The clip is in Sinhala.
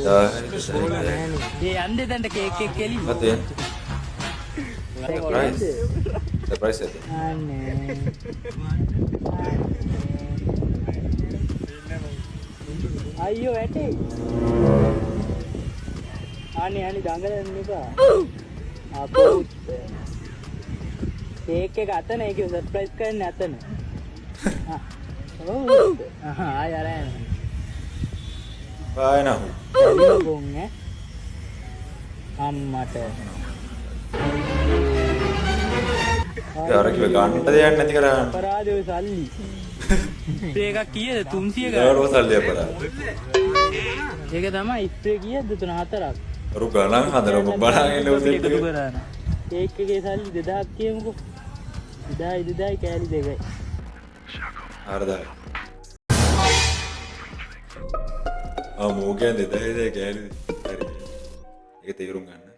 ඒ යන්නේ දැන්ට කේක් එක කෙලින්. අතේ. සර්ප්‍රයිස් එක. අනේ. අයියෝ ඇටේ. අනේ දඟලන්න එපා. අපෝ. කේක් එක අතන ඒක සර්ප්‍රයිස් කරන්නේ අතන. ඔව්. ආය ආරයන්. බය නහු. ගොන් ඈ. අම්මට. යාර කිව්ව ගන්නට දෙයක් නැති කරා. අපරාධය සල්ලි. ස්ප්‍රේ එකක් කීයද 300 ගාන. යාර සල්ලි අපරාධ. ඒක තමයි ස්ප්‍රේ කීයද 3-4ක්. අරු ගණන් හදලා ඔබ බලන්නේ උදේට එකතු කරාන. කේක් එකේ සල්ලි 2000ක් කියමුකෝ. 2000 කෑලි දෙකයි. හරිද? මෝකෙන් 2000 කෑලි. හරි. ඒක තීරුම් ගන්න.